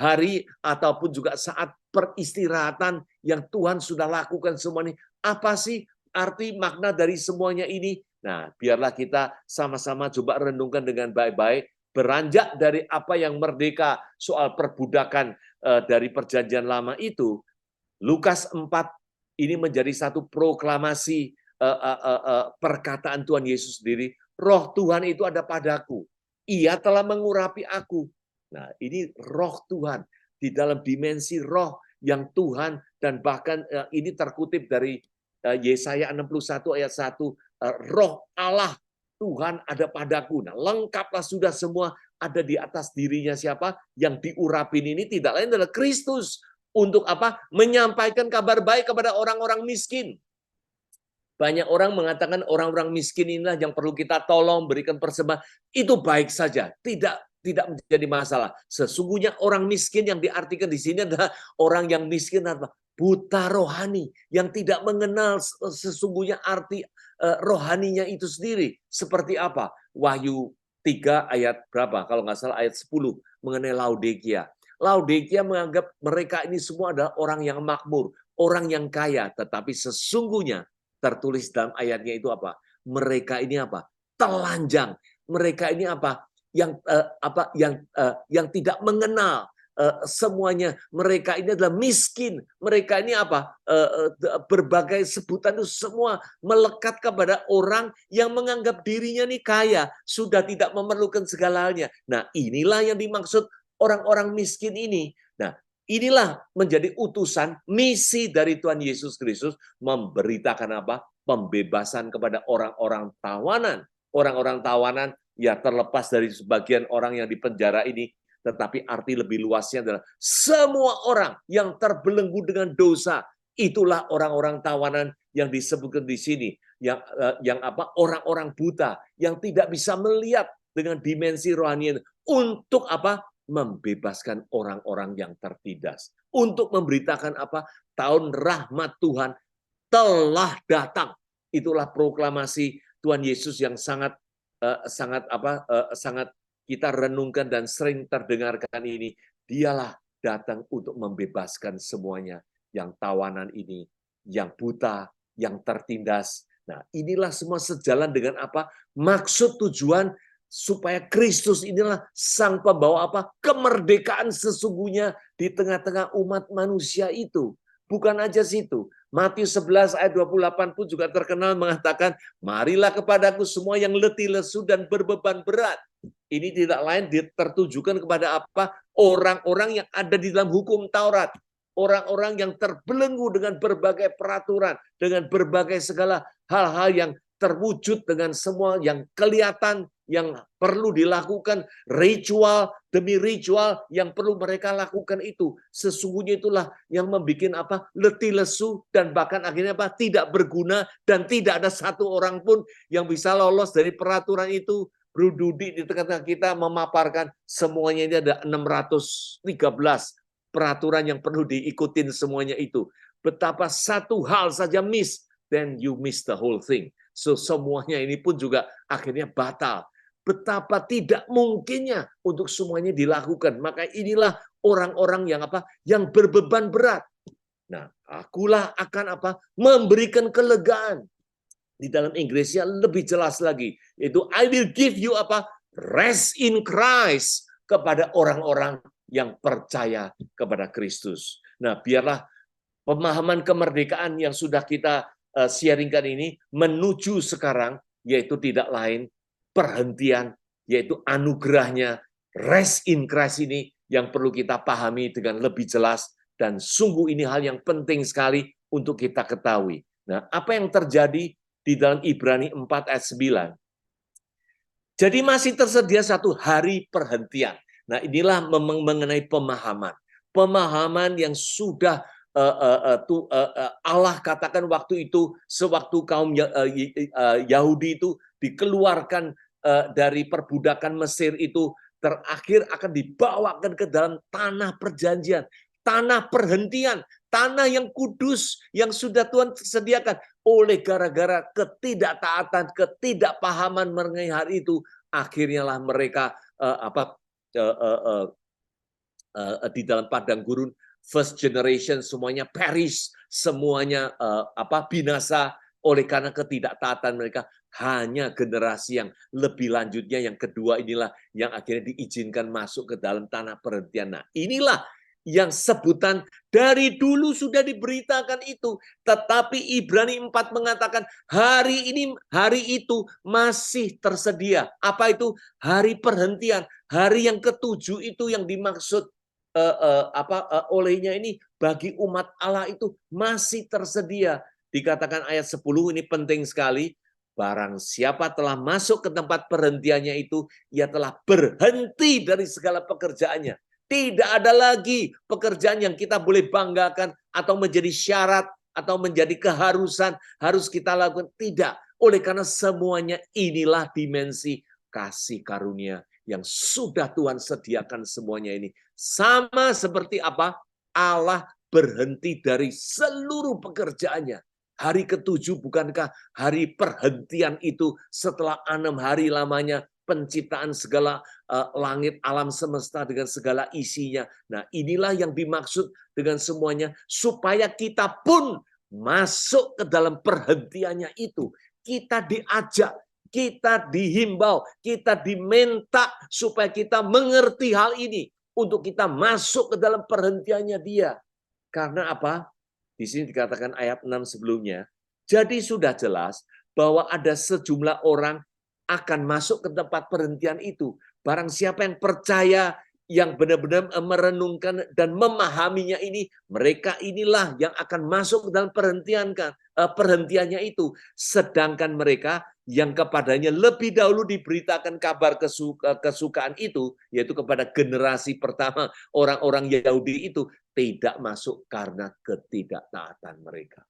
hari ataupun juga saat peristirahatan yang Tuhan sudah lakukan semuanya. Apa sih arti makna dari semuanya ini? Nah, biarlah kita sama-sama coba renungkan dengan baik-baik. Beranjak dari apa yang merdeka soal perbudakan dari Perjanjian Lama itu, Lukas 4 ini menjadi satu proklamasi perkataan Tuhan Yesus sendiri. Roh Tuhan itu ada padaku. Ia telah mengurapi aku. Nah, ini roh Tuhan di dalam dimensi roh yang Tuhan, dan bahkan ini terkutip dari Yesaya 61 ayat 1, roh Allah Tuhan ada padaku. Nah, lengkaplah sudah semua ada di atas dirinya siapa? Yang diurapin ini tidak lain adalah Kristus. Untuk apa? Menyampaikan kabar baik kepada orang-orang miskin. Banyak orang mengatakan orang-orang miskin inilah yang perlu kita tolong, berikan persembahan. Itu baik saja, tidak menjadi masalah. Sesungguhnya orang miskin yang diartikan di sini adalah orang yang miskin apa? Buta rohani, yang tidak mengenal sesungguhnya arti rohaninya itu sendiri. Seperti apa? Wahyu 3 ayat berapa? Kalau nggak salah ayat 10 mengenai Laodikia. Laodikia menganggap mereka ini semua adalah orang yang makmur, orang yang kaya, tetapi sesungguhnya tertulis dalam ayatnya itu apa? Mereka ini apa? Telanjang. Mereka ini apa? Yang tidak mengenal semuanya. Mereka ini adalah miskin. Mereka ini apa? Berbagai sebutan itu semua melekat kepada orang yang menganggap dirinya nih kaya, sudah tidak memerlukan segala halnya. Nah, inilah yang dimaksud orang-orang miskin ini. Nah, inilah menjadi utusan misi dari Tuhan Yesus Kristus, memberitakan apa? Pembebasan kepada orang-orang tawanan. Orang-orang tawanan ya terlepas dari sebagian orang yang dipenjara ini, tetapi arti lebih luasnya adalah semua orang yang terbelenggu dengan dosa. Itulah orang-orang tawanan yang disebutkan di sini, yang apa? Orang-orang buta yang tidak bisa melihat dengan dimensi rohani, untuk apa? Membebaskan orang-orang yang tertindas, untuk memberitakan apa? Tahun rahmat Tuhan telah datang. Itulah proklamasi Tuhan Yesus yang sangat kita renungkan dan sering terdengarkan ini. Dialah datang untuk membebaskan semuanya, yang tawanan ini, yang buta, yang tertindas. Nah, inilah semua sejalan dengan apa? Maksud tujuan supaya Kristus inilah sang pembawa apa? Kemerdekaan sesungguhnya di tengah-tengah umat manusia itu. Bukan aja situ. Matius 11 ayat 28 pun juga terkenal mengatakan, marilah kepadaku semua yang letih, lesu, dan berbeban berat. Ini tidak lain tertujukan kepada apa? Orang-orang yang ada di dalam hukum Taurat. Orang-orang yang terbelenggu dengan berbagai peraturan, dengan berbagai segala hal-hal yang terwujud dengan semua yang kelihatan, yang perlu dilakukan, ritual demi ritual yang perlu mereka lakukan itu. Sesungguhnya itulah yang membuat apa? Letih lesu, dan bahkan akhirnya apa? Tidak berguna, dan tidak ada satu orang pun yang bisa lolos dari peraturan itu. Bro Dudi di tengah-tengah kita memaparkan semuanya ini ada 613 peraturan yang perlu diikutin semuanya itu. Betapa satu hal saja miss, then you miss the whole thing. So semuanya ini pun juga akhirnya batal. Betapa tidak mungkinnya untuk semuanya dilakukan. Maka inilah orang-orang yang apa? Yang berbeban berat. Nah, akulah akan apa? Memberikan kelegaan. Di dalam Inggrisnya lebih jelas lagi, yaitu I will give you apa? Rest in Christ kepada orang-orang yang percaya kepada Kristus. Nah, biarlah pemahaman kemerdekaan yang sudah kita sharingkan ini menuju sekarang, yaitu tidak lain perhentian, yaitu anugerahnya, rest in Christ ini yang perlu kita pahami dengan lebih jelas, dan sungguh ini hal yang penting sekali untuk kita ketahui. Nah, apa yang terjadi di dalam Ibrani 4 ayat 9? Jadi masih tersedia satu hari perhentian. Nah, inilah mengenai pemahaman. Pemahaman yang sudah Allah katakan waktu itu, sewaktu kaum Yahudi itu dikeluarkan dari perbudakan Mesir itu, terakhir akan dibawakan ke dalam tanah perjanjian, tanah perhentian, tanah yang kudus yang sudah Tuhan sediakan. Oleh gara-gara ketidaktaatan, ketidakpahaman mengenai hari itu, akhirnya lah mereka di dalam padang gurun, first generation semuanya perish, semuanya binasa oleh karena ketidaktaatan mereka. Hanya generasi yang lebih lanjutnya, yang kedua inilah yang akhirnya diizinkan masuk ke dalam tanah perhentian. Nah, inilah yang sebutan dari dulu sudah diberitakan itu, tetapi Ibrani 4 mengatakan hari ini, hari itu masih tersedia. Apa itu? Hari perhentian, hari yang ketujuh itu yang dimaksud olehnya ini bagi umat Allah itu masih tersedia. Dikatakan ayat 10 ini penting sekali. Barang siapa telah masuk ke tempat perhentiannya itu, ia telah berhenti dari segala pekerjaannya. Tidak ada lagi pekerjaan yang kita boleh banggakan atau menjadi syarat atau menjadi keharusan harus kita lakukan. Tidak. Oleh karena semuanya inilah dimensi kasih karunia yang sudah Tuhan sediakan semuanya ini. Sama seperti apa? Allah berhenti dari seluruh pekerjaannya. Hari ketujuh bukankah hari perhentian itu setelah 6 hari lamanya penciptaan segala langit alam semesta dengan segala isinya. Nah, inilah yang dimaksud dengan semuanya, supaya kita pun masuk ke dalam perhentiannya itu. Kita diajak, kita dihimbau, kita diminta supaya kita mengerti hal ini untuk kita masuk ke dalam perhentiannya Dia. Karena apa? Di sini dikatakan ayat 6 sebelumnya. Jadi sudah jelas bahwa ada sejumlah orang akan masuk ke tempat perhentian itu. Barang siapa yang percaya, yang benar-benar merenungkan dan memahaminya ini, mereka inilah yang akan masuk ke dalam perhentiannya itu. Sedangkan mereka yang kepadanya lebih dahulu diberitakan kabar kesukaan itu, yaitu kepada generasi pertama orang-orang Yahudi itu, tidak masuk karena ketidaktaatan mereka.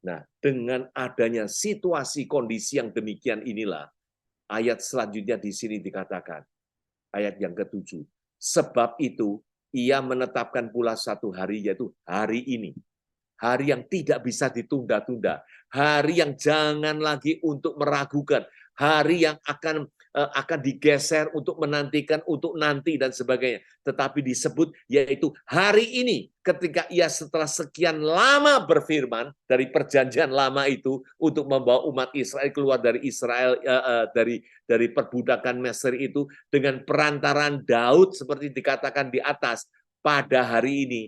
Nah, dengan adanya situasi kondisi yang demikian inilah, ayat selanjutnya di sini dikatakan, ayat yang ke-7, sebab itu ia menetapkan pula satu hari, yaitu hari ini. Hari yang tidak bisa ditunda-tunda, hari yang jangan lagi untuk meragukan, hari yang akan digeser untuk menantikan, untuk nanti dan sebagainya. Tetapi disebut yaitu hari ini, ketika ia setelah sekian lama berfirman dari perjanjian lama itu untuk membawa umat Israel keluar dari Israel, dari perbudakan Mesir itu dengan perantaraan Daud seperti dikatakan di atas. Pada hari ini,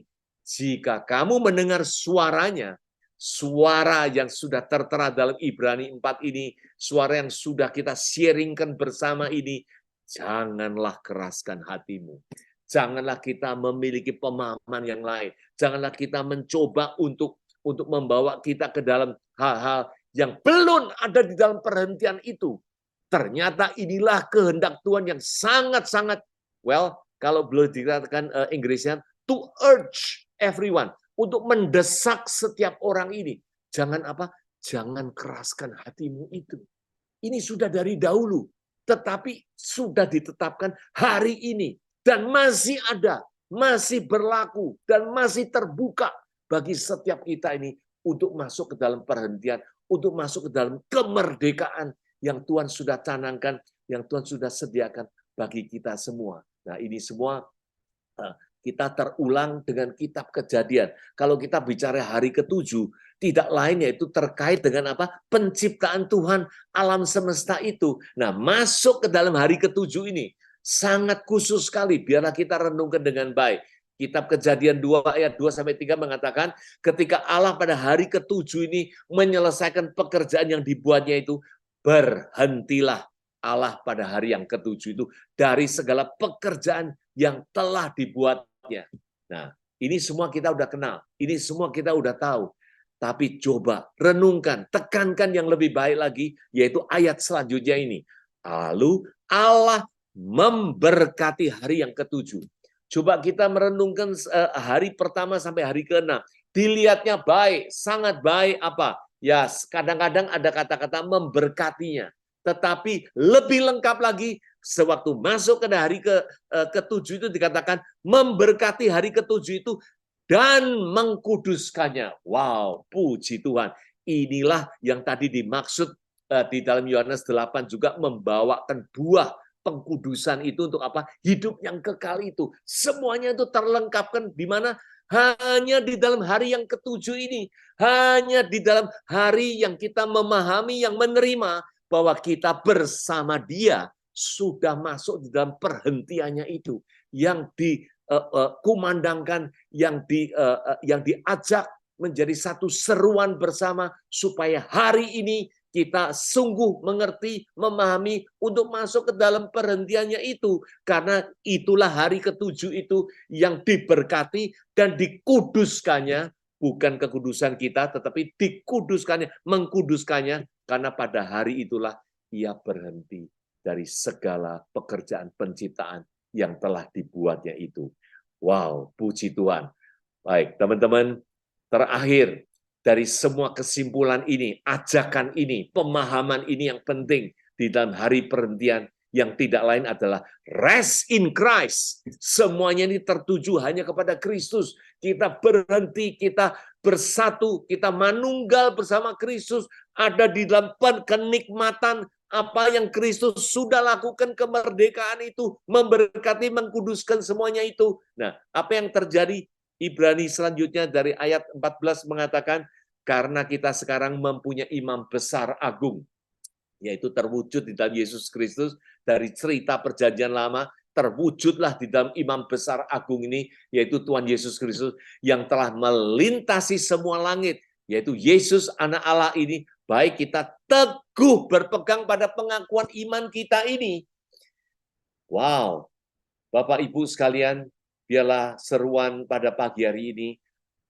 jika kamu mendengar suaranya, suara yang sudah tertera dalam Ibrani 4 ini, suara yang sudah kita sharingkan bersama ini, janganlah keraskan hatimu. Janganlah kita memiliki pemahaman yang lain. Janganlah kita mencoba untuk membawa kita ke dalam hal-hal yang belum ada di dalam perhentian itu. Ternyata inilah kehendak Tuhan yang sangat-sangat, kalau boleh dikatakan Inggrisnya, to urge everyone, untuk mendesak setiap orang ini. Jangan apa? Jangan keraskan hatimu itu. Ini sudah dari dahulu, tetapi sudah ditetapkan hari ini. Dan masih ada, masih berlaku, dan masih terbuka bagi setiap kita ini untuk masuk ke dalam perhentian, untuk masuk ke dalam kemerdekaan yang Tuhan sudah canangkan, yang Tuhan sudah sediakan bagi kita semua. Nah, ini semua kita terulang dengan kitab Kejadian. Kalau kita bicara hari ke-7, tidak lain yaitu terkait dengan apa? Penciptaan Tuhan alam semesta itu. Nah, masuk ke dalam hari ketujuh ini sangat khusus sekali. Biarlah kita renungkan dengan baik. Kitab Kejadian 2 ayat 2-3 mengatakan ketika Allah pada hari ketujuh ini menyelesaikan pekerjaan yang dibuatnya itu, berhentilah Allah pada hari yang ketujuh itu dari segala pekerjaan yang telah dibuatnya. Nah, ini semua kita udah kenal, ini semua kita udah tahu. Tapi coba renungkan, tekankan yang lebih baik lagi, yaitu ayat selanjutnya ini. Lalu Allah memberkati hari yang ketujuh. Coba kita merenungkan hari pertama sampai hari ke-6. Dilihatnya baik, sangat baik apa? Ya, kadang-kadang ada kata-kata memberkatinya. Tetapi lebih lengkap lagi, sewaktu masuk ke hari ketujuh itu dikatakan memberkati hari ketujuh itu dan mengkuduskannya. Wow, puji Tuhan. Inilah yang tadi dimaksud di dalam Yohanes 8 juga membawakan buah pengkudusan itu untuk apa? Hidup yang kekal itu. Semuanya itu terlengkapkan di mana? Hanya di dalam hari yang ketujuh ini. Hanya di dalam hari yang kita memahami, yang menerima bahwa kita bersama Dia sudah masuk di dalam perhentiannya itu. Yang dikumandangkan, yang diajak menjadi satu seruan bersama supaya hari ini kita sungguh mengerti, memahami untuk masuk ke dalam perhentiannya itu. Karena itulah hari ketujuh itu yang diberkati dan dikuduskannya. Bukan kekudusan kita, tetapi dikuduskannya, mengkuduskannya. Karena pada hari itulah ia berhenti dari segala pekerjaan penciptaan yang telah dibuatnya itu. Wow, puji Tuhan. Baik, teman-teman, terakhir, dari semua kesimpulan ini, ajakan ini, pemahaman ini yang penting di dalam hari perhentian yang tidak lain adalah rest in Christ. Semuanya ini tertuju hanya kepada Kristus. Kita berhenti, kita bersatu, kita manunggal bersama Kristus, ada di dalam kenikmatan apa yang Kristus sudah lakukan, kemerdekaan itu, memberkati, mengkuduskan semuanya itu. Nah, apa yang terjadi? Ibrani selanjutnya dari ayat 14 mengatakan, karena kita sekarang mempunyai imam besar agung, yaitu terwujud di dalam Yesus Kristus, dari cerita perjanjian lama, terwujudlah di dalam imam besar agung ini, yaitu Tuhan Yesus Kristus, yang telah melintasi semua langit, yaitu Yesus anak Allah ini, baik kita teguh berpegang pada pengakuan iman kita ini. Wow, Bapak Ibu sekalian, biarlah seruan pada pagi hari ini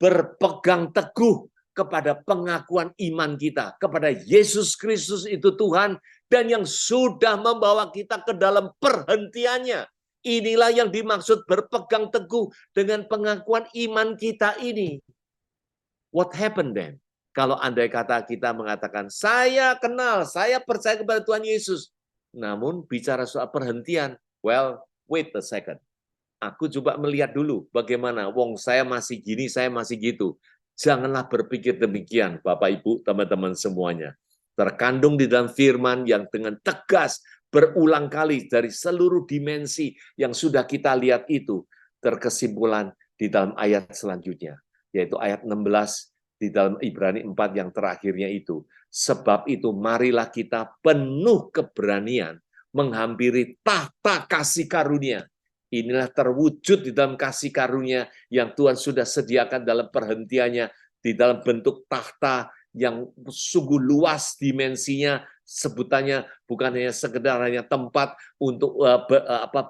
berpegang teguh kepada pengakuan iman kita, kepada Yesus Kristus itu Tuhan, dan yang sudah membawa kita ke dalam perhentiannya. Inilah yang dimaksud berpegang teguh dengan pengakuan iman kita ini. What happened then? Kalau andai kata kita mengatakan, saya kenal, saya percaya kepada Tuhan Yesus, namun bicara soal perhentian, well, wait a second. Aku coba melihat dulu bagaimana, wong saya masih gini, saya masih gitu. Janganlah berpikir demikian, Bapak Ibu, teman-teman semuanya. Terkandung di dalam firman yang dengan tegas berulang kali dari seluruh dimensi yang sudah kita lihat itu, terkesimpulan di dalam ayat selanjutnya, yaitu ayat 16 di dalam Ibrani 4 yang terakhirnya itu. Sebab itu marilah kita penuh keberanian menghampiri tahta kasih karunia. Inilah terwujud di dalam kasih karunia yang Tuhan sudah sediakan dalam perhentiannya, di dalam bentuk tahta yang sungguh luas dimensinya, sebutannya bukan hanya sekedar hanya tempat untuk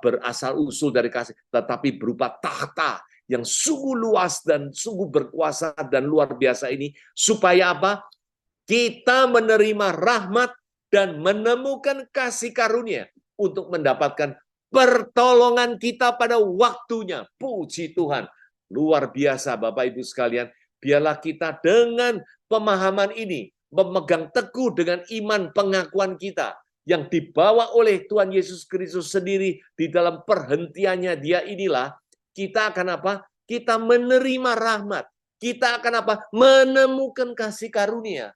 berasal usul dari kasih, tetapi berupa tahta yang sungguh luas dan sungguh berkuasa dan luar biasa ini, supaya apa? Kita menerima rahmat dan menemukan kasih karunia untuk mendapatkan pertolongan kita pada waktunya. Puji Tuhan. Luar biasa Bapak Ibu sekalian. Biarlah kita dengan pemahaman ini, memegang teguh dengan iman pengakuan kita, yang dibawa oleh Tuhan Yesus Kristus sendiri di dalam perhentiannya Dia inilah, kita akan apa? Kita menerima rahmat. Kita akan apa? Menemukan kasih karunia.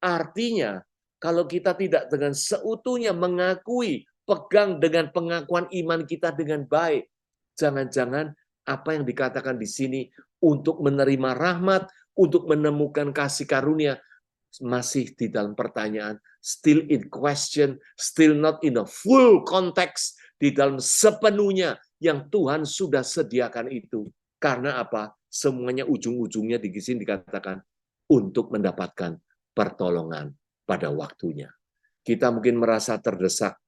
Artinya, kalau kita tidak dengan seutuhnya mengakui, pegang dengan pengakuan iman kita dengan baik, jangan-jangan apa yang dikatakan di sini untuk menerima rahmat, untuk menemukan kasih karunia masih di dalam pertanyaan, still in question, still not in a full context, di dalam sepenuhnya yang Tuhan sudah sediakan itu. Karena apa? Semuanya ujung-ujungnya di sini dikatakan untuk mendapatkan pertolongan pada waktunya. Kita mungkin merasa terdesak,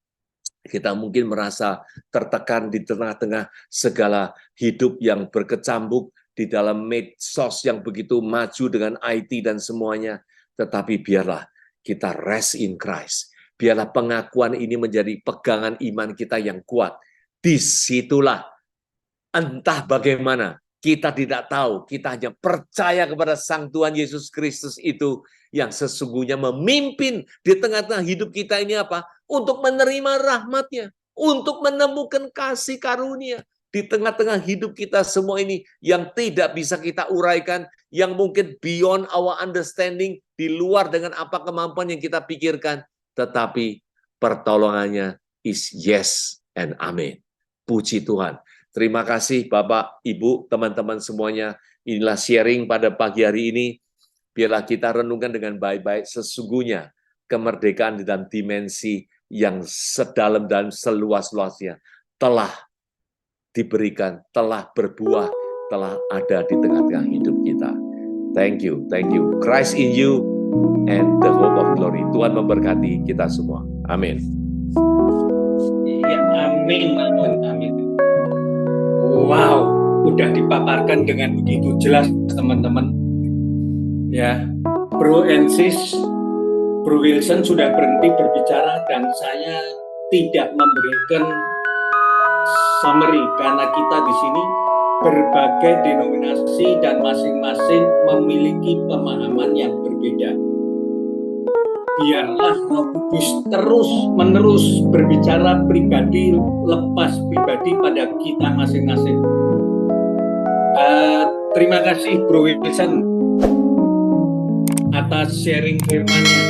kita mungkin merasa tertekan di tengah-tengah segala hidup yang berkecambuk di dalam medsos yang begitu maju dengan IT dan semuanya. Tetapi biarlah kita rest in Christ. Biarlah pengakuan ini menjadi pegangan iman kita yang kuat. Disitulah entah bagaimana, kita tidak tahu, kita hanya percaya kepada Sang Tuhan Yesus Kristus itu yang sesungguhnya memimpin di tengah-tengah hidup kita ini apa? Untuk menerima rahmat-Nya, untuk menemukan kasih karunia di tengah-tengah hidup kita semua ini yang tidak bisa kita uraikan, yang mungkin beyond our understanding, di luar dengan apa kemampuan yang kita pikirkan, tetapi pertolongannya is yes and amen. Puji Tuhan. Terima kasih Bapak, Ibu, teman-teman semuanya. Inilah sharing pada pagi hari ini. Biarlah kita renungkan dengan baik-baik sesungguhnya kemerdekaan di dalam dimensi yang sedalam dan seluas-luasnya telah diberikan, telah berbuah, telah ada di tengah-tengah hidup kita. Thank you, thank you. Christ in you and the hope of glory. Tuhan memberkati kita semua. Amin. Iya, amin, amin, amin. Wow, udah dipaparkan dengan begitu jelas teman-teman. Ya, Bro and Sis, Bro Wilson sudah berhenti berbicara dan saya tidak memberikan summary karena kita di sini berbagai denominasi dan masing-masing memiliki pemahaman yang berbeda. Biarlah Roh Kudus terus-menerus berbicara pribadi, lepas pribadi pada kita masing-masing. Terima kasih Bro Wilson atas sharing firman-Nya.